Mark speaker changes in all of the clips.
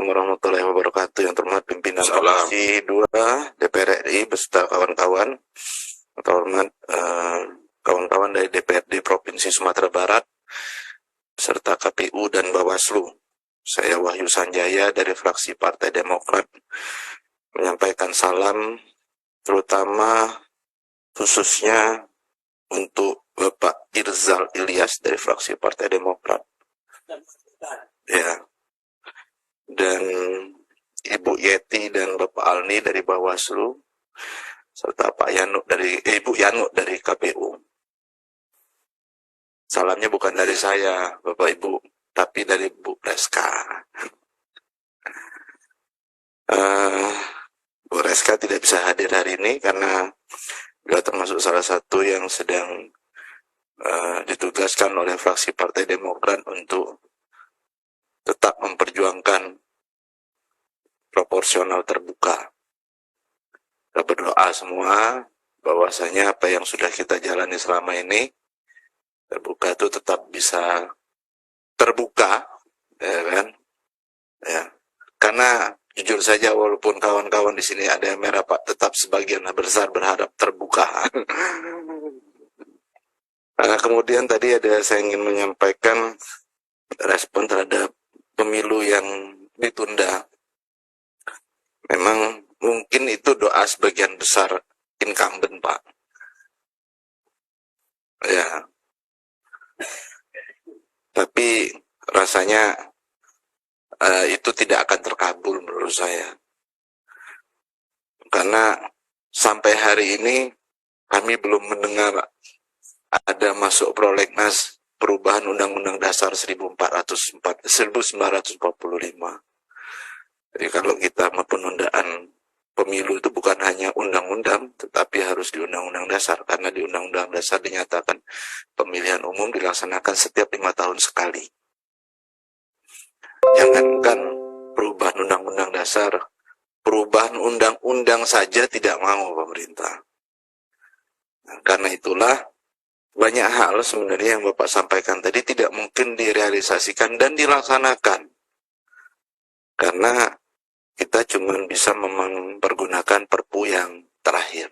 Speaker 1: Assalamualaikum warahmatullahi wabarakatuh. Yang terhormat pimpinan
Speaker 2: Salam.
Speaker 1: Komisi 2 DPR RI beserta kawan-kawan, yang terhormat kawan-kawan dari DPRD Provinsi Sumatera Barat beserta KPU dan Bawaslu. Saya Wahyu Sanjaya dari fraksi Partai Demokrat menyampaikan salam terutama khususnya untuk Bapak Irzal Ilyas dari fraksi Partai Demokrat. Ya. Dan Ibu Yeti dan Bapak Alni dari Bawaslu serta Pak Yanuk dari Ibu Yanuk dari KPU. Salamnya bukan dari saya, Bapak Ibu, tapi dari Bu Reska. Bu Reska tidak bisa hadir hari ini karena beliau termasuk salah satu yang sedang ditugaskan oleh fraksi Partai Demokrat untuk tetap memperjuangkan proporsional terbuka. Kita berdoa semua bahwasanya apa yang sudah kita jalani selama ini terbuka itu tetap bisa terbuka, ya kan? Ya. Karena jujur saja walaupun kawan-kawan di sini ada yang merah Pak, tetap sebagian besar berharap terbuka. Nah, kemudian tadi saya ingin menyampaikan respon terhadap pemilu yang ditunda. Memang mungkin itu doa sebagian besar incumbent, Pak. Ya. Tapi rasanya itu tidak akan terkabul menurut saya. Karena sampai hari ini kami belum mendengar ada masuk prolegnas perubahan Undang-Undang Dasar 1945. Jadi kalau kita penundaan pemilu itu bukan hanya undang-undang, tetapi harus di Undang-Undang Dasar. Karena di Undang-Undang Dasar dinyatakan pemilihan umum dilaksanakan setiap 5 tahun sekali. Jangankan perubahan Undang-Undang Dasar, perubahan undang-undang saja tidak mau pemerintah. Nah, karena itulah banyak hal sebenarnya yang Bapak sampaikan tadi tidak mungkin direalisasikan dan dilaksanakan. Karena kita cuma bisa mempergunakan perpu yang terakhir.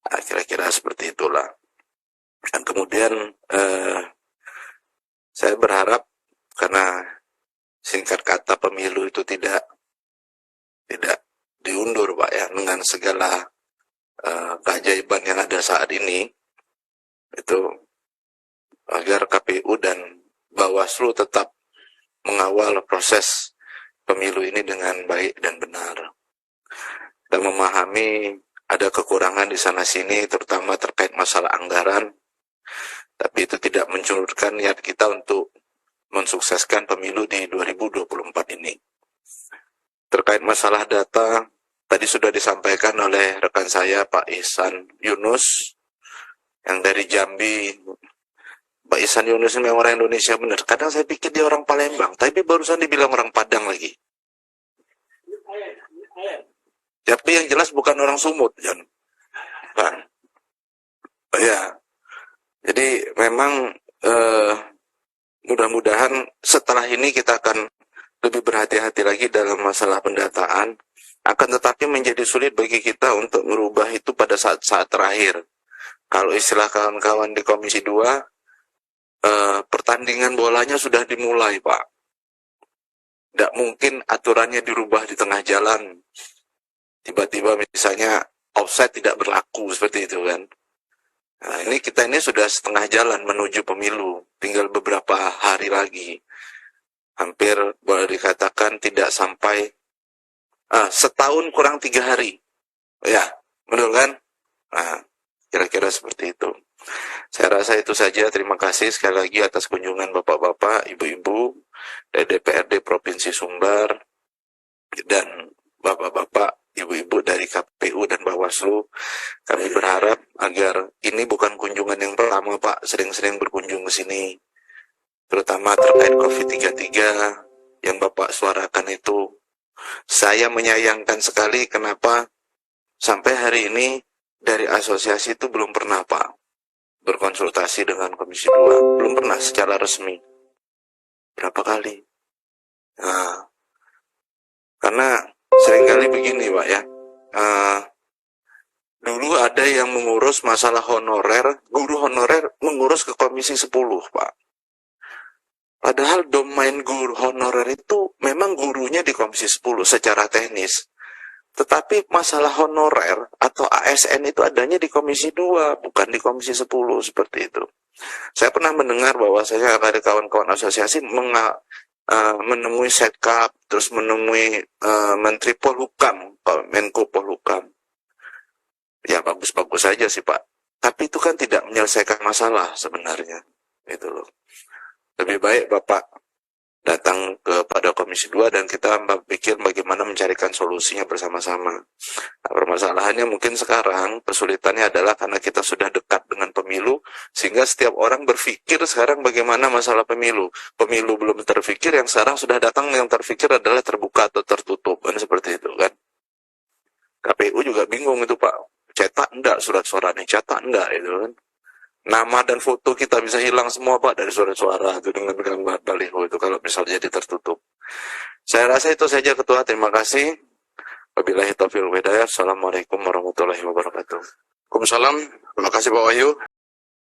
Speaker 1: Nah, kira-kira seperti itulah. Dan kemudian saya berharap karena singkat kata pemilu itu tidak diundur Pak ya, dengan segala keajaiban yang ada saat ini, itu agar KPU dan Bawaslu tetap mengawal proses pemilu ini dengan baik dan benar. Kita memahami ada kekurangan di sana-sini, terutama terkait masalah anggaran, tapi itu tidak mencurutkan niat kita untuk mensukseskan pemilu di 2024 ini. Terkait masalah data, tadi sudah disampaikan oleh rekan saya Pak Ihsan Yunus, yang dari Jambi. Pak Ihsan Yunus ini orang Indonesia benar. Kadang saya pikir dia orang Palembang, tapi barusan dibilang orang Padang lagi. Tapi yang jelas bukan orang Sumut, Jan. Kan? Ya. Jadi memang mudah-mudahan setelah ini kita akan lebih berhati-hati lagi dalam masalah pendataan. Akan tetapi menjadi sulit bagi kita untuk merubah itu pada saat-saat terakhir. Kalau istilah kawan-kawan di Komisi 2, pertandingan bolanya sudah dimulai, Pak. Tidak mungkin aturannya dirubah di tengah jalan. Tiba-tiba misalnya offside tidak berlaku, seperti itu kan. Nah, kita sudah setengah jalan menuju pemilu. Tinggal beberapa hari lagi. Hampir boleh dikatakan tidak sampai setahun kurang 3 hari. Ya, betul kan? Nah, kira-kira seperti itu. Saya rasa itu saja. Terima kasih sekali lagi atas kunjungan Bapak-Bapak, Ibu-Ibu dari DPRD Provinsi Sumbar dan Bapak-Bapak, Ibu-Ibu dari KPU dan Bawaslu. Kami berharap agar ini bukan kunjungan yang pertama Pak, sering-sering berkunjung ke sini. Terutama terkait COVID-33 yang Bapak suarakan itu. Saya menyayangkan sekali kenapa sampai hari ini dari asosiasi itu belum pernah Pak berkonsultasi dengan Komisi 2. Belum pernah secara resmi. Berapa kali? Nah, Karena seringkali begini Pak ya, dulu ada yang mengurus masalah honorer, guru honorer mengurus ke Komisi 10 Pak. Padahal domain guru honorer itu memang gurunya di Komisi 10 secara teknis. Tetapi masalah honorer atau ASN itu adanya di Komisi 2, bukan di Komisi 10, seperti itu. Saya pernah mendengar bahwa saya ada kawan-kawan asosiasi menemui Setkap, terus menemui Menteri Polhukam, Menko Polhukam. Ya bagus-bagus saja sih Pak. Tapi itu kan tidak menyelesaikan masalah sebenarnya. Itu loh. Lebih baik Bapak datang kepada Komisi 2 dan kita berpikir bagaimana mencarikan solusinya bersama-sama. Nah, permasalahannya mungkin sekarang kesulitannya adalah karena kita sudah dekat dengan pemilu, sehingga setiap orang berpikir sekarang bagaimana masalah pemilu. Pemilu belum terpikir, yang sekarang sudah datang yang terpikir adalah terbuka atau tertutup, kan seperti itu kan. KPU juga bingung itu Pak, cetak enggak surat suaranya, cetak enggak itu kan. Nama dan foto kita bisa hilang semua Pak dari surat-suara itu dengan gambar baliho itu kalau misalnya jadi tertutup. Saya rasa itu saja Ketua, terima kasih. Wabillahi taufiq wal hidayah. Assalamualaikum warahmatullahi wabarakatuh. Waalaikumsalam. Terima kasih Pak Wahyu.